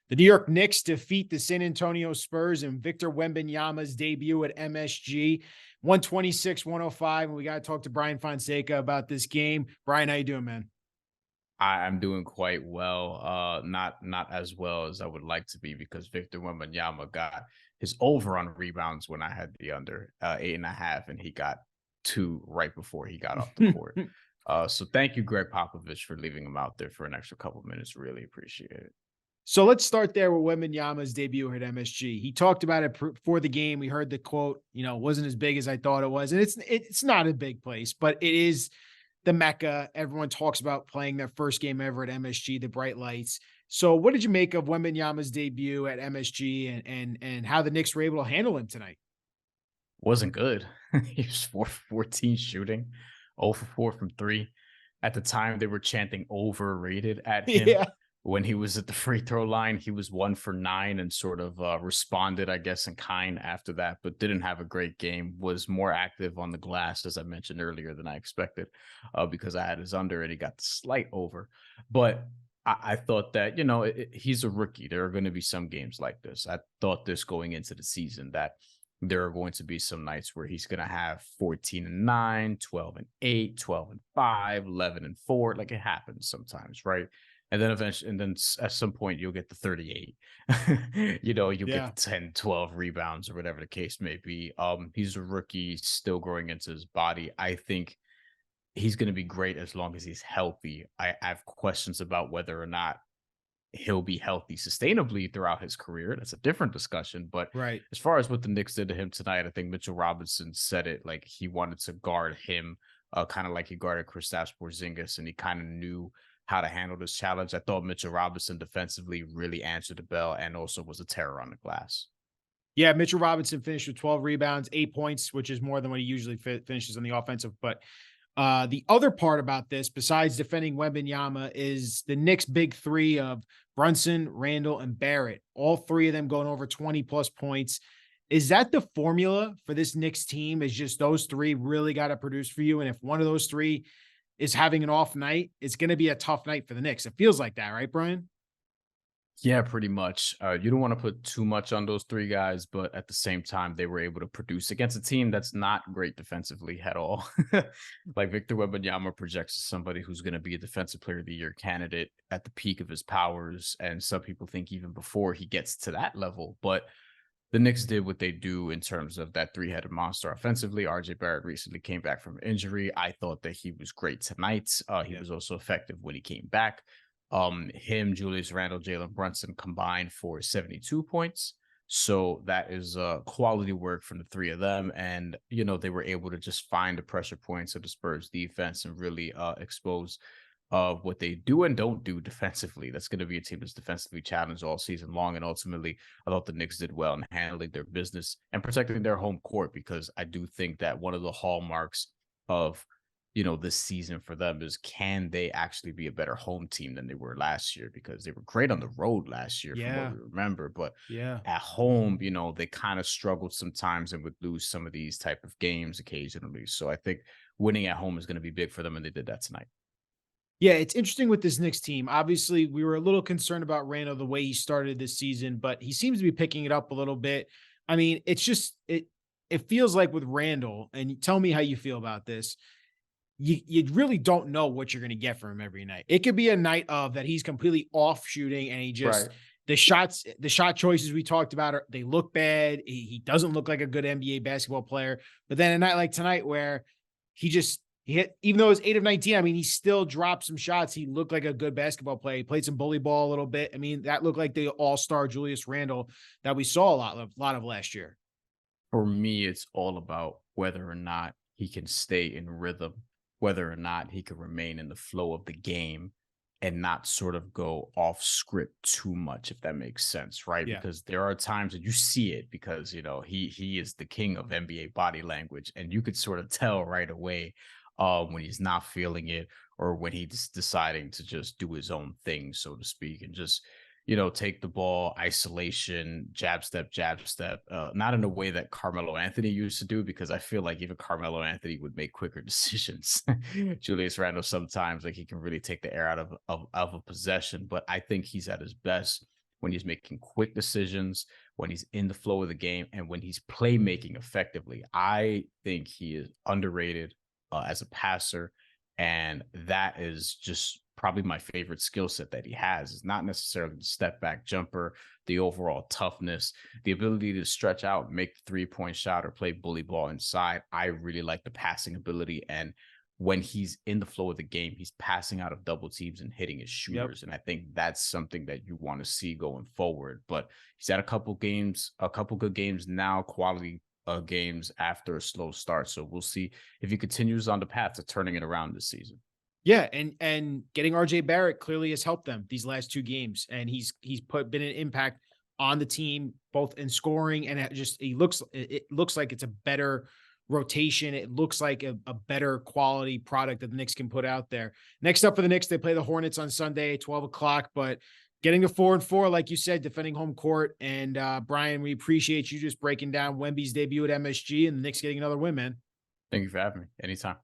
The New York Knicks defeat the San Antonio Spurs in Victor Wembanyama's debut at MSG, 126-105. And we got to talk to Brian Fonseca about this game. Brian, how you doing, man? I'm doing quite well. Not as well as I would like to be because Victor Wembanyama got his over on rebounds when I had the under 8.5, and he got two right before he got off the court. So thank you, Greg Popovich, for leaving him out there for an extra couple minutes. Really appreciate it. So let's start there with Wembanyama's debut at MSG. He talked about it before the game. We heard the quote, wasn't as big as I thought it was. And it's not a big place, but it is the Mecca. Everyone talks about playing their first game ever at MSG, the bright lights. So what did you make of Wembanyama's debut at MSG and how the Knicks were able to handle him tonight? Wasn't good. He was 4 for 14 shooting, 0 for 4 from three. At the time, they were chanting overrated at him. Yeah. When he was at the free throw line, he was 1 for 9 and sort of responded, I guess, in kind after that, but didn't have a great game. Was more active on the glass, as I mentioned earlier, than I expected because I had his under and he got the slight over. But I thought that, he's a rookie. There are going to be some games like this. I thought this going into the season that there are going to be some nights where he's going to have 14-9, 12-8, 12-5, 11-4. Like it happens sometimes, right? And then eventually, at some point, you'll get the 38. You'll Yeah. get the 10, 12 rebounds or whatever the case may be. He's a rookie, still growing into his body. I think he's going to be great as long as he's healthy. I have questions about whether or not he'll be healthy sustainably throughout his career. That's a different discussion. But Right. as far as what the Knicks did to him tonight, I think Mitchell Robinson said it like he wanted to guard him, kind of like he guarded Kristaps Porzingis, and he kind of knew how to handle this challenge. I thought Mitchell Robinson defensively really answered the bell and also was a terror on the glass. Yeah, Mitchell Robinson finished with 12 rebounds, 8 points, which is more than what he usually finishes on the offensive. But the other part about this, besides defending Wembanyama, is the Knicks' big three of Brunson, Randle, and Barrett. All three of them going over 20 plus points. Is that the formula for this Knicks team? Is just those three really got to produce for you? And if one of those three is having an off night, it's going to be a tough night for the Knicks. It feels like that, right, Brian? Yeah, pretty much. You don't want to put too much on those three guys, but at the same time, they were able to produce against a team that's not great defensively at all. Like Victor Wembanyama projects as somebody who's going to be a Defensive Player of the Year candidate at the peak of his powers, and some people think even before he gets to that level. But the Knicks did what they do in terms of that three-headed monster offensively. RJ Barrett recently came back from injury. I thought that he was great tonight. He was also effective when he came back. Him, Julius Randle, Jalen Brunson combined for 72 points. So that is quality work from the three of them. And, they were able to just find the pressure points of the Spurs defense and really expose what they do and don't do defensively. That's going to be a team that's defensively challenged all season long. And ultimately, I thought the Knicks did well in handling their business and protecting their home court, because I do think that one of the hallmarks of this season for them is, can they actually be a better home team than they were last year? Because they were great on the road last year from what Yeah. we remember, but Yeah. at home, they kind of struggled sometimes and would lose some of these type of games occasionally. So I think winning at home is going to be big for them, and they did that tonight. Yeah, it's interesting with this Knicks team. Obviously, we were a little concerned about Randall the way he started this season, but he seems to be picking it up a little bit. I mean, it's just it feels like with Randall, and tell me how you feel about this. You really don't know what you're going to get from him every night. It could be a night of that he's completely off shooting and he just Right. the shot choices we talked about they look bad. He doesn't look like a good NBA basketball player. But then a night like tonight where he hit, even though it was 8 of 19, I mean, he still dropped some shots. He looked like a good basketball player. He played some bully ball a little bit. I mean, that looked like the all-star Julius Randle that we saw a lot of last year. For me, it's all about whether or not he can stay in rhythm, whether or not he can remain in the flow of the game and not sort of go off script too much, if that makes sense, right? Yeah. Because there are times that you see it because he is the king of NBA body language, and you could sort of tell right away when he's not feeling it, or when he's deciding to just do his own thing, so to speak, and just take the ball, isolation, jab step, not in a way that Carmelo Anthony used to do, because I feel like even Carmelo Anthony would make quicker decisions. Julius Randle sometimes, like, he can really take the air out of a possession, but I think he's at his best when he's making quick decisions, when he's in the flow of the game, and when he's playmaking effectively. I think he is underrated as a passer, and that is just probably my favorite skill set that he has. Is not necessarily the step back jumper, the overall toughness, the ability to stretch out, make the 3-point shot, or play bully ball inside. I really like the passing ability, and when he's in the flow of the game, he's passing out of double teams and hitting his shooters. And I think that's something that you want to see going forward. But he's had a couple good games now, quality games after a slow start. So we'll see if he continues on the path to turning it around this season. Yeah, and getting RJ Barrett clearly has helped them these last 2 games, and he's been an impact on the team both in scoring and it looks like it's a better rotation. It looks like a better quality product that the Knicks can put out there. Next up for the Knicks, they play the Hornets on Sunday, 12 o'clock. But getting to 4-4, like you said, defending home court. And Brian, we appreciate you just breaking down Wemby's debut at MSG and the Knicks getting another win, man. Thank you for having me. Anytime.